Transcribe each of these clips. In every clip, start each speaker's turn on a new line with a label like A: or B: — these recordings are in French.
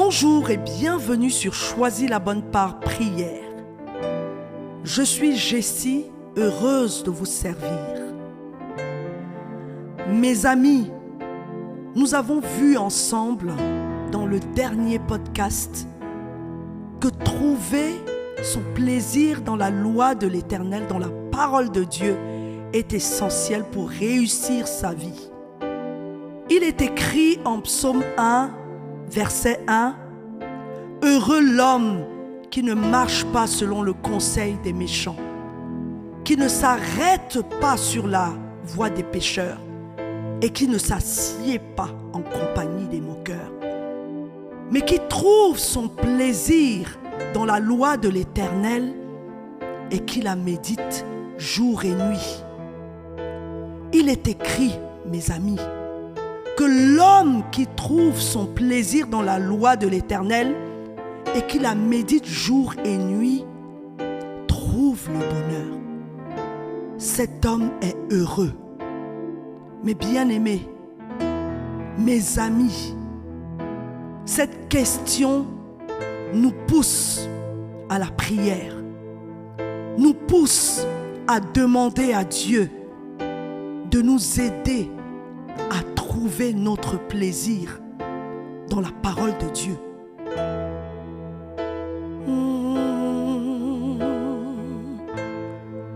A: Bonjour et bienvenue sur Choisis la bonne part prière. Je suis Jessie, heureuse de vous servir. Mes amis, nous avons vu ensemble dans le dernier podcast que trouver son plaisir dans la loi de l'Éternel, dans la parole de Dieu, est essentiel pour réussir sa vie. Il est écrit en Psaume 1, verset 1, « Heureux l'homme qui ne marche pas selon le conseil des méchants, qui ne s'arrête pas sur la voie des pécheurs et qui ne s'assied pas en compagnie des moqueurs, mais qui trouve son plaisir dans la loi de l'Éternel et qui la médite jour et nuit. » Il est écrit, mes amis, que l'homme qui trouve son plaisir dans la loi de l'Éternel et qui la médite jour et nuit trouve le bonheur. Cet homme est heureux. Mes bien-aimés, mes amis, cette question nous pousse à la prière, nous pousse à demander à Dieu de nous aider à trouver notre plaisir dans la parole de Dieu.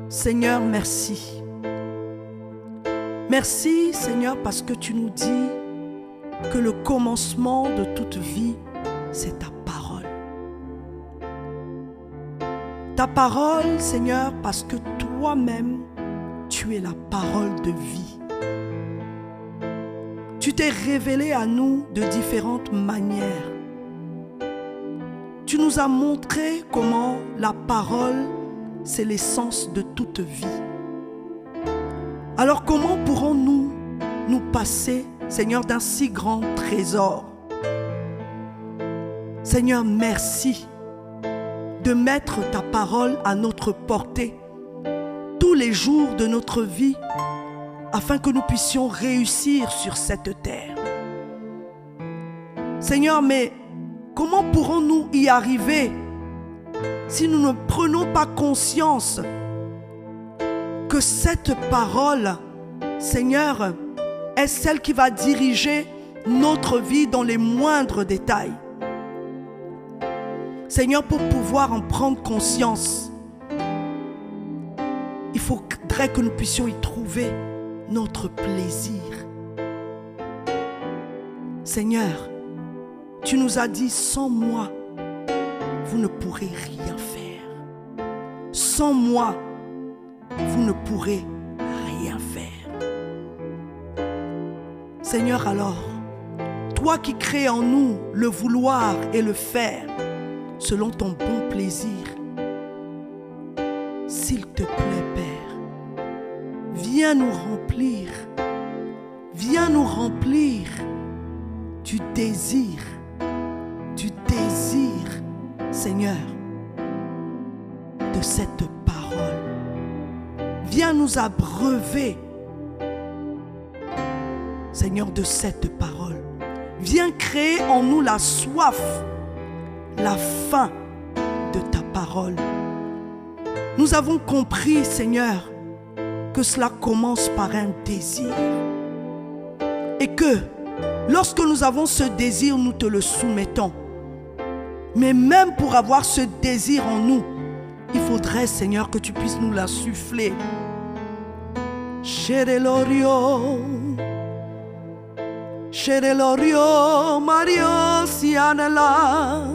A: Seigneur, merci. Merci, Seigneur, parce que tu nous dis que le commencement de toute vie, c'est ta parole. Ta parole, Seigneur, parce que toi-même, tu es la parole de vie. Tu t'es révélé à nous de différentes manières. Tu nous as montré comment la parole, c'est l'essence de toute vie. Alors comment pourrons-nous nous passer, Seigneur, d'un si grand trésor? Seigneur, merci de mettre ta parole à notre portée tous les jours de notre vie afin que nous puissions réussir sur cette terre. Seigneur, mais comment pourrons-nous y arriver si nous ne prenons pas conscience que cette parole, Seigneur, est celle qui va diriger notre vie dans les moindres détails? Seigneur, pour pouvoir en prendre conscience, il faudrait que nous puissions y trouver notre plaisir. Seigneur, tu nous as dit, sans moi, vous ne pourrez rien faire. Sans moi, vous ne pourrez rien faire. Seigneur, alors, toi qui crées en nous le vouloir et le faire selon ton bon plaisir, s'il te plaît, Père, viens nous remplir du désir, Seigneur, de cette parole. Viens nous abreuver, Seigneur, de cette parole. Viens créer en nous la soif, la faim de ta parole. Nous avons compris, Seigneur, que cela commence par un désir. Et que lorsque nous avons ce désir, nous te le soumettons. Mais même pour avoir ce désir en nous, il faudrait, Seigneur, que tu puisses nous l'insuffler. Sherelorio, Mario Sianela,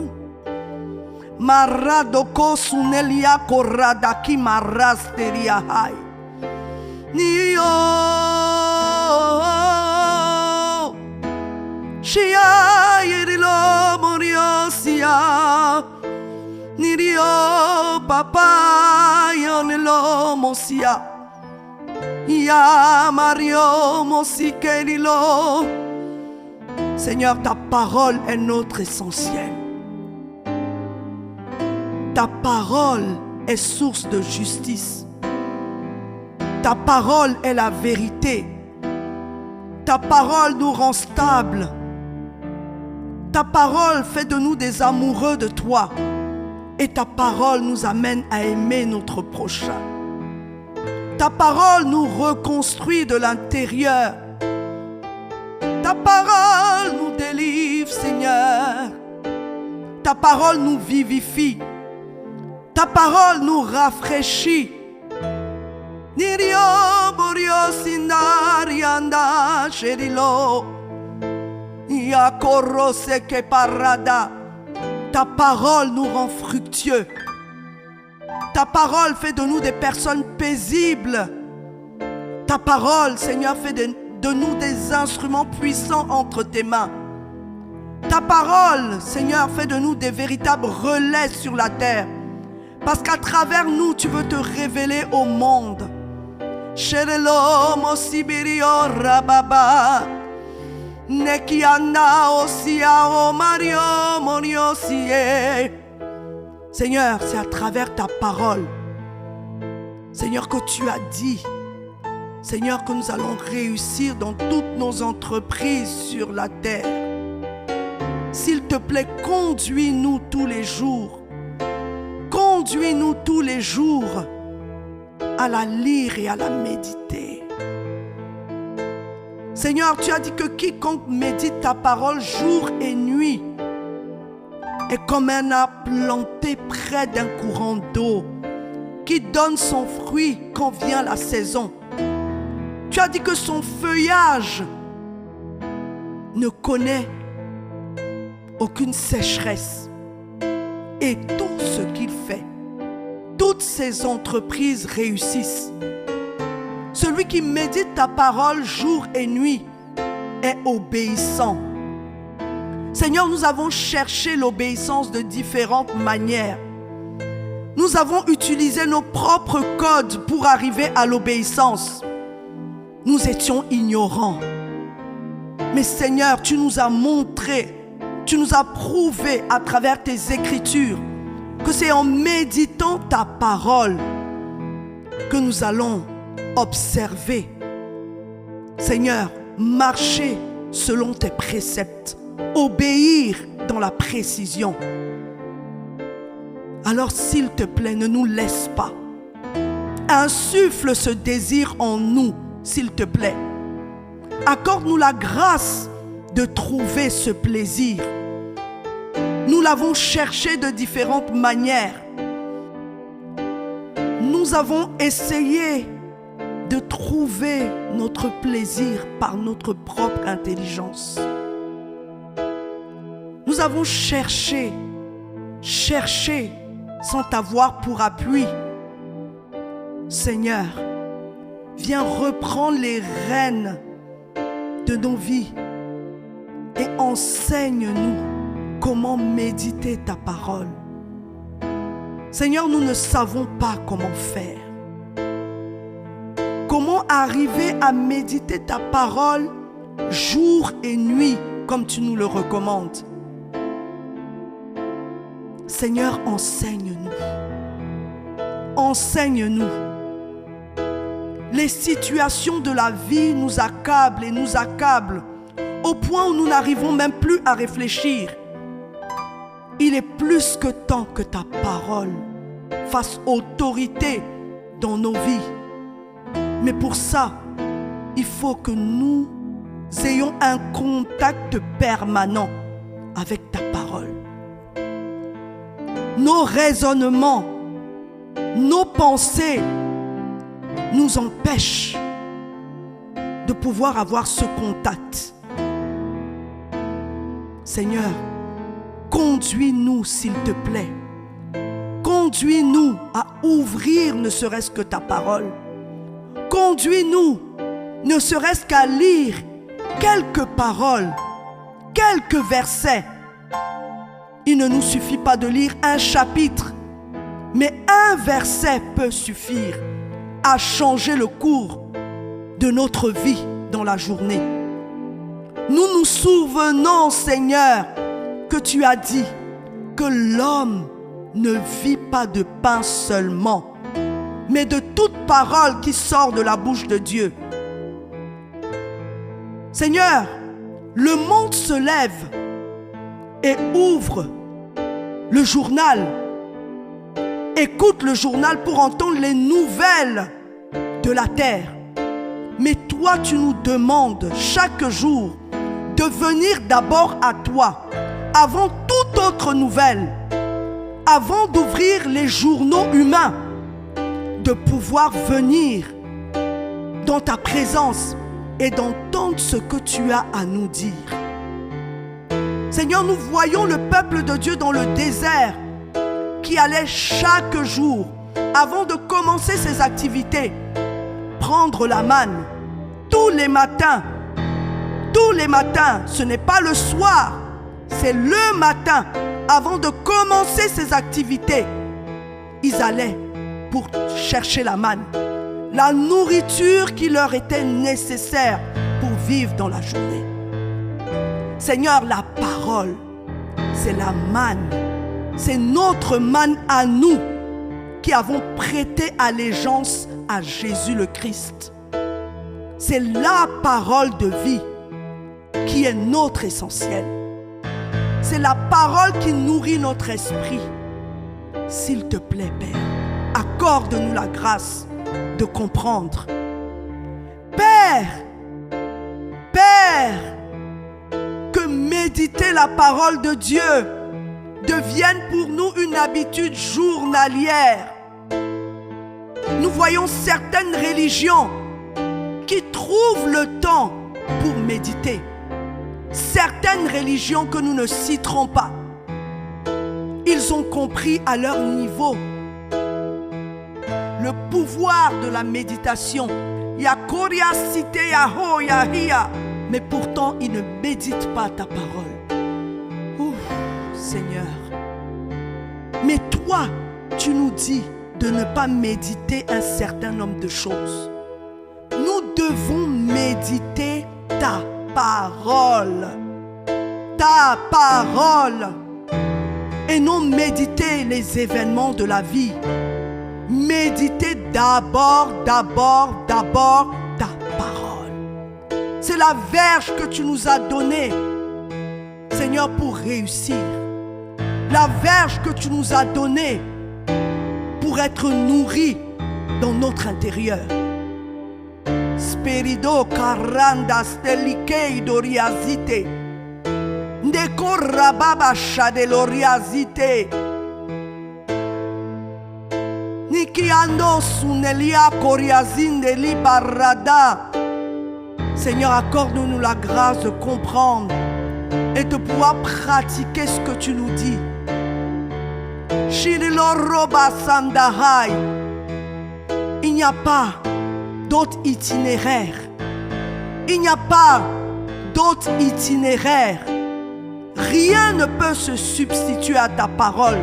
A: Maradoko Sunelia Koradaki Marasteria Hai. Nio Shia Yerilo Moriosia Nirio Papa Yonelo Mosia Ya Mario Mosikerilo. Seigneur, ta parole est notre essentiel. Ta parole est source de justice. Ta parole est la vérité. Ta parole nous rend stables. Ta parole fait de nous des amoureux de toi. Et ta parole nous amène à aimer notre prochain. Ta parole nous reconstruit de l'intérieur. Ta parole nous délivre, Seigneur. Ta parole nous vivifie. Ta parole nous rafraîchit. Nirio borio sindarianda sherilo. Yakoro seke parada. Ta parole nous rend fructueux. Ta parole fait de nous des personnes paisibles. Ta parole, Seigneur, fait de nous des instruments puissants entre tes mains. Ta parole, Seigneur, fait de nous des véritables relais sur la terre. Parce qu'à travers nous, tu veux te révéler au monde. Sherelo mosibirio rababa. Nekiana osia o Mario moriosie. Seigneur, c'est à travers ta parole, Seigneur, que tu as dit, Seigneur, que nous allons réussir dans toutes nos entreprises sur la terre. S'il te plaît, conduis-nous tous les jours. Conduis-nous tous les jours à la lire et à la méditer. Seigneur, tu as dit que quiconque médite ta parole jour et nuit est comme un arbre planté près d'un courant d'eau qui donne son fruit quand vient la saison. Tu as dit que son feuillage ne connaît aucune sécheresse. Et tout ce qu'il fait, toutes ses entreprises réussissent. Celui qui médite ta parole jour et nuit est obéissant. Seigneur, nous avons cherché l'obéissance de différentes manières. Nous avons utilisé nos propres codes pour arriver à l'obéissance. Nous étions ignorants. Mais Seigneur, tu nous as montré, tu nous as prouvé à travers tes écritures que c'est en méditant ta parole que nous allons observer. Seigneur, marcher selon tes préceptes. Obéir dans la précision. Alors s'il te plaît, ne nous laisse pas. Insuffle ce désir en nous, s'il te plaît. Accorde-nous la grâce de trouver ce plaisir. Nous l'avons cherché de différentes manières. Nous avons essayé de trouver notre plaisir par notre propre intelligence. Nous avons cherché sans t'avoir pour appui. Seigneur, viens reprendre les rênes de nos vies et enseigne-nous comment méditer ta parole. Seigneur, nous ne savons pas comment faire. Comment arriver à méditer ta parole jour et nuit comme tu nous le recommandes. Seigneur, enseigne-nous. Enseigne-nous. Les situations de la vie nous accablent et nous accablent au point où nous n'arrivons même plus à réfléchir. Il est plus que temps que ta parole fasse autorité dans nos vies. Mais pour ça, il faut que nous ayons un contact permanent avec ta parole. Nos raisonnements, nos pensées nous empêchent de pouvoir avoir ce contact. Seigneur, conduis-nous s'il te plaît. Conduis-nous à ouvrir ne serait-ce que ta parole. Conduis-nous ne serait-ce qu'à lire quelques paroles, quelques versets. Il ne nous suffit pas de lire un chapitre, mais un verset peut suffire à changer le cours de notre vie dans la journée. Nous nous souvenons, Seigneur, que tu as dit que l'homme ne vit pas de pain seulement, mais de toute parole qui sort de la bouche de Dieu. Seigneur, le monde se lève et ouvre le journal. Écoute le journal pour entendre les nouvelles de la terre. Mais toi, tu nous demandes chaque jour de venir d'abord à toi, avant toute autre nouvelle, avant d'ouvrir les journaux humains, de pouvoir venir dans ta présence et d'entendre ce que tu as à nous dire. Seigneur, nous voyons le peuple de Dieu dans le désert qui allait chaque jour, avant de commencer ses activités, prendre la manne tous les matins. Tous les matins, ce n'est pas le soir, c'est le matin, avant de commencer ses activités. Ils allaient pour chercher la manne, la nourriture qui leur était nécessaire pour vivre dans la journée. Seigneur, la parole, c'est la manne. C'est notre manne à nous qui avons prêté allégeance à Jésus le Christ. C'est la parole de vie qui est notre essentiel. C'est la parole qui nourrit notre esprit. S'il te plaît, Père, accorde-nous la grâce de comprendre. Père, que méditer la parole de Dieu devienne pour nous une habitude journalière. Nous voyons certaines religions qui trouvent le temps pour méditer. Certaines religions que nous ne citerons pas. Ils ont compris à leur niveau le pouvoir de la méditation. Mais pourtant, ils ne méditent pas ta parole. Ouf, Seigneur. Mais toi, tu nous dis de ne pas méditer un certain nombre de choses. Nous devons méditer ta parole. Ta parole. Et non méditer les événements de la vie. Méditer d'abord ta parole. C'est la verge que tu nous as donnée, Seigneur, pour réussir. La verge que tu nous as donnée pour être nourris dans notre intérieur. Sperido caranda stelikei doriazite. Ndeko rababa shadeloriazite. Nikiando sunelia coriazinde li barrada. Seigneur, accorde-nous la grâce de comprendre et de pouvoir pratiquer ce que tu nous dis. Il n'y a pas d'autre itinéraire. Il n'y a pas d'autre itinéraire. Rien ne peut se substituer à ta parole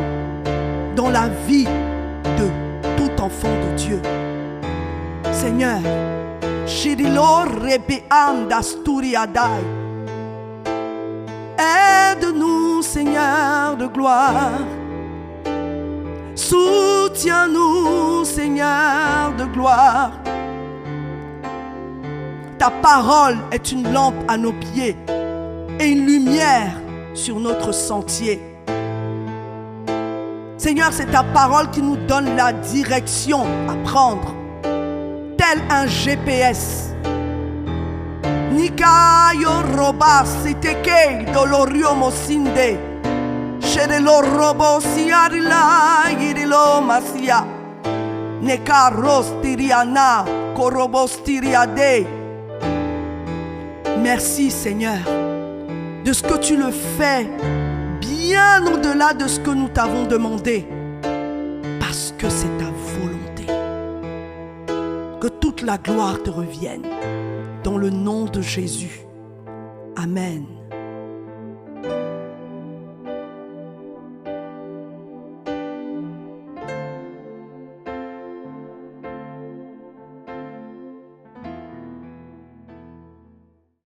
A: dans la vie de tout enfant de Dieu. Seigneur, aide-nous, Seigneur de gloire. Soutiens-nous, Seigneur de gloire. Ta parole est une lampe à nos pieds et une lumière sur notre sentier. Seigneur, c'est ta parole qui nous donne la direction à prendre. Tel un GPS. Nikayo roba siteke dolorio mosinde. Sherelo robo siarila irilo masia. Nekaros tiriana korobos tiriade. Merci Seigneur de ce que tu le fais bien au-delà de ce que nous t'avons demandé. Parce que c'est ta volonté. Que toute la gloire te revienne. Dans le nom de Jésus. Amen.